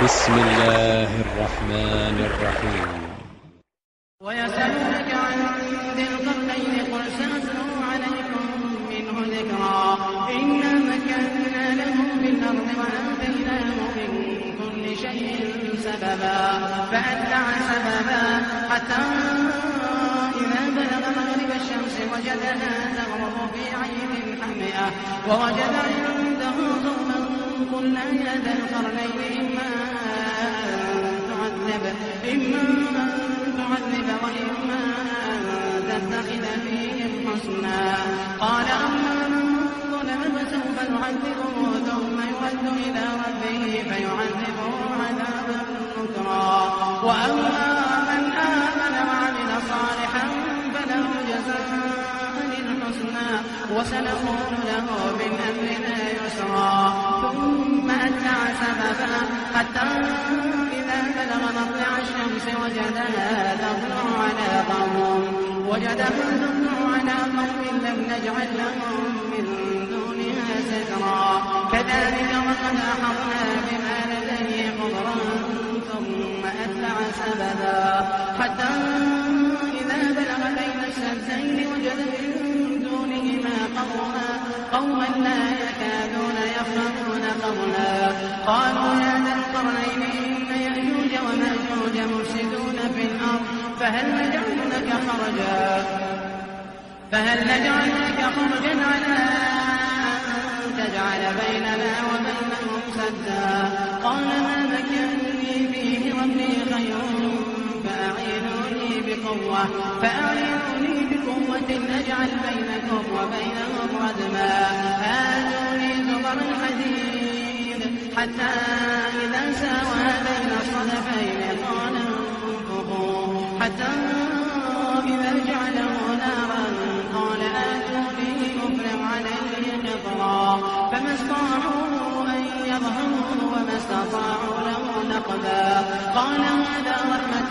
بسم الله الرحمن الرحيم. ويسألونك عن ذي القرنين قل سأتلو عليكم منه ذكرا إنا مكنا له في الأرض وآتيناه من كل شيء سببا فأتبع سببا حتى إذا بلغ مغرب الشمس وجدها تغرب في عين حمئة ووجد عنده قوما قلنا يا ذا القرنين إما أن تعذب وإما أن تتخذ فيهم حسنا قال أما من ظلم فسوف نعذبه ثم يرد إلى ربه فيعذبه عذابا نكرا وأما من آمن وعمل صالحا فله جزاء الحسنى وسنقول له من أمرنا يسرا ثم أتبع سببا حتى إذا بلغ مطلع الشمس وجدها تطلع على قوم لم نجعل لهم من دونها سترا كذلك وقد أحطنا بما لديه خبرا ثم أتبع سببا حتى إذا بلغ بين السدين وجد من دونهما قوما لا يكادون يفقهون قولا قالوا يا ذا القرنين إن يأجوج ومأجوج مفسدون في الأرض فهل نجعل لك خرجا على أن تجعل بيننا وبينهم سدا قال ما مكنني فيه ربي خير فأعينوني بقوة أجعل بينكم وبينهم ردما آتوني زبر الحديد حتى إذا ساوى بين الصدفين قال انفخوا حتى إذا جعله نارا قال آتوني أفرغ عليه قطرا فما استطاعوا أن يظهروا وما استطاعوا له نقبا قال هذا رحمة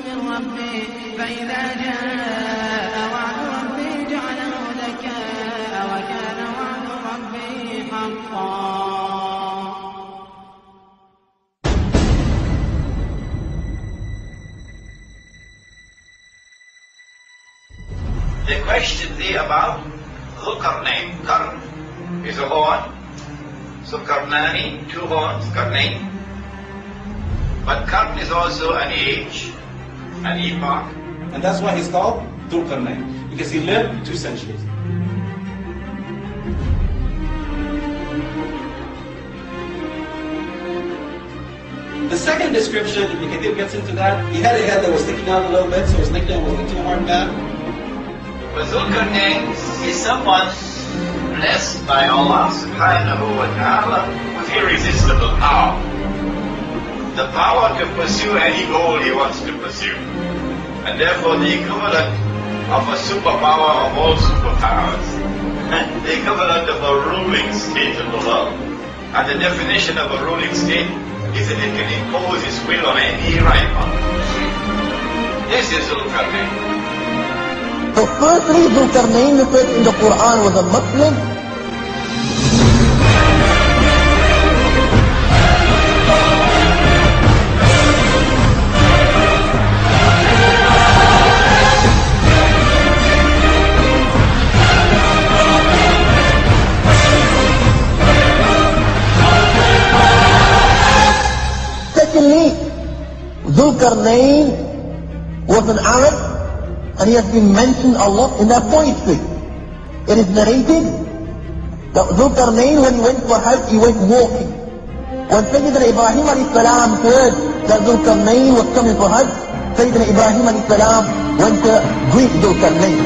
من ربي فإذا جاء وعد ربي جعله دكاء وكان وعد ربي حقا. The question there about Zulkarnain, Karn is a horn, so Karnani, two horns, Karnain. But Karn is also an age, an epoch. And that's why he's called Zulkarnain, because he lived 2 centuries. The second description, if Ibn Kathir gets into that, he had a head that was sticking out a little bit, so his nickname was the two-horned man. But Zulkarnain is someone blessed by Allah subhanahu wa ta'ala with irresistible power. The power to pursue any goal he wants to pursue. And therefore the equivalent of a superpower of all superpowers. The equivalent of a ruling state in the world. And the definition of a ruling state is that it can impose its will on any rival. This is Zulkarnain. So firstly, Zulkarnain referred in the Quran was a Muslim. Secondly, Zulkarnain was an Arab, and he has been mentioned a lot in their poetry. It is narrated that Zulkarnain, when he went for Hajj, he went walking. When Sayyidina Ibrahim alayhi salam heard that Zulkarnain was coming for Hajj, Sayyidina Ibrahim alayhi salam went to greet Zulkarnain.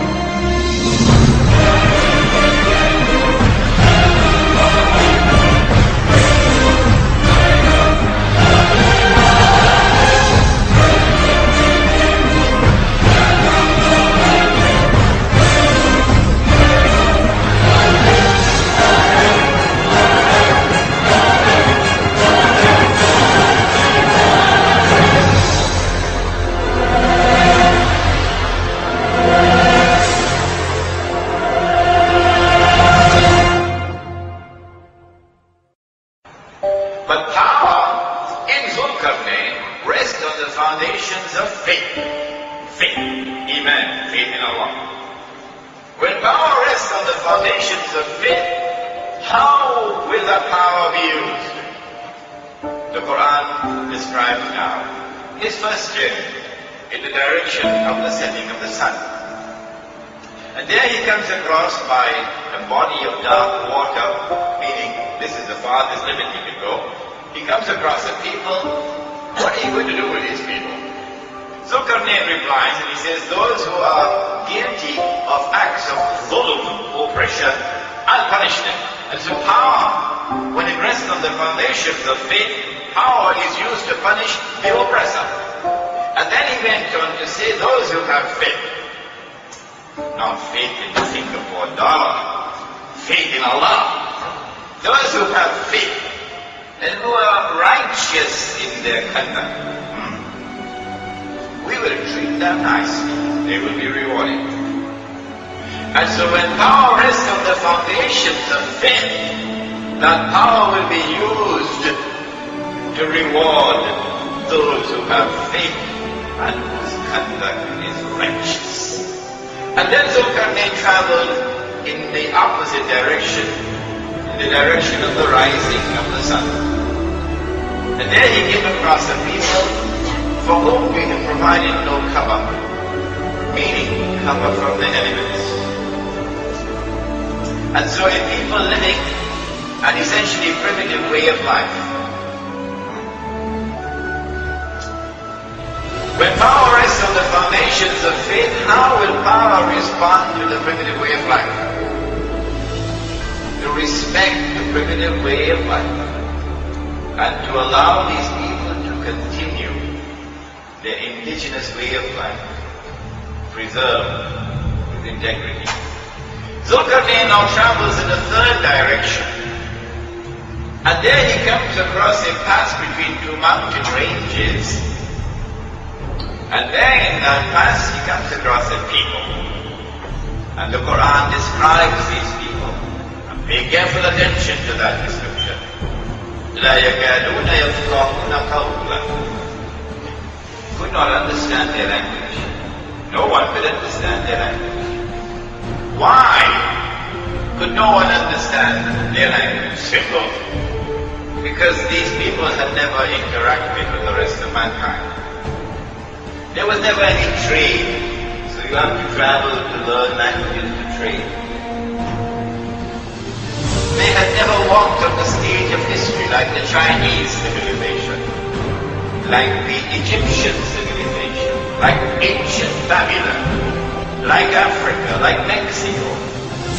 foundations of faith, how will that power be used? The Quran describes now his first journey in the direction of the setting of the sun. And there he comes across by a body of dark water, meaning this is the farthest limit he can go. He comes across a people. What are you going to do with these people? Zulkarnain replies and he says, those who are guilty of acts of zulm, oppression, I'll punish them. And so power, when it rests on the foundations of faith, power is used to punish the oppressor. And then he went on to say, those who have faith, not faith in Singapore dollar, faith in Allah. Those who have faith and who are righteous in their conduct, we will treat them nicely. They will be rewarded. And so when power rests on the foundations of faith, that power will be used to reward those who have faith and whose conduct is righteous. And then Zulkarnain traveled in the opposite direction, in the direction of the rising of the sun. And there he came across a people for whom we have provided no cover, meaning cover from the elements. And so a people living an essentially primitive way of life. When power rests on the foundations of faith, how will power respond to the primitive way of life? To respect the primitive way of life and to allow these people to continue their indigenous way of life, preserved with integrity. Zulkarnain now travels in a third direction, and there he comes across a pass between two mountain ranges. And there in that pass he comes across a people. And the Quran describes these people. And pay careful attention to that description. لَا يَكَادُونَ يَفْقَهُونَ قَوْلًا. Could not understand their language. No one could understand their language. Why could no one understand their language? Simple. Because these people had never interacted with the rest of mankind. There was never any trade, so you have to travel to learn languages to trade. They had never walked on the stage of history like the Chinese civilization, like the Egyptian civilization, like ancient Babylon, like Africa, like Mexico.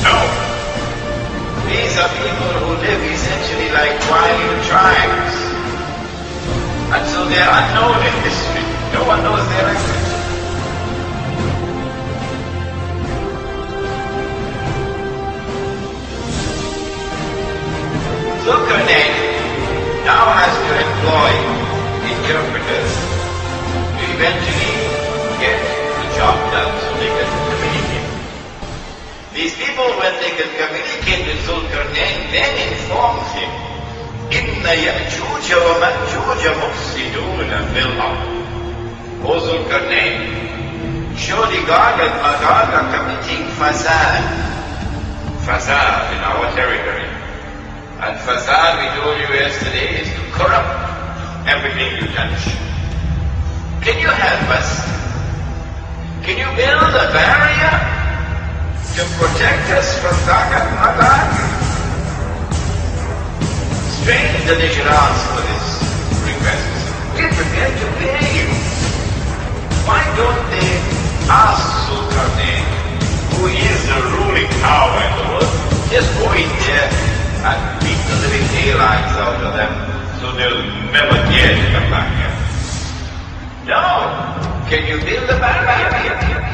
No. These are people who live essentially like wild tribes. And so they are unknown in history. No one knows their language. Zulkarnain now has to employ interpreters to eventually get the job done so they can communicate. These people, when they can communicate with Zulkarnain, then informs him, إِنَّ يَأْجُوجَ وَمَأْجُوجَ مُفْسِدُونَ فِي الْأَرْضِ. O Zulkarnain, surely God and Magog are committing fasad. Fasad in our territory. And fasad, we told you yesterday, is to corrupt everything you touch. Can you help us? Can you build a barrier to protect us from Gog and Magog? Strange that they should ask for this request. We're prepared to pay you. Why don't they ask Zulkarnain, who is the ruling power in the world, just go in there and beat the living daylights out of them so they'll never dare to come back here? No! Can you build a barrier?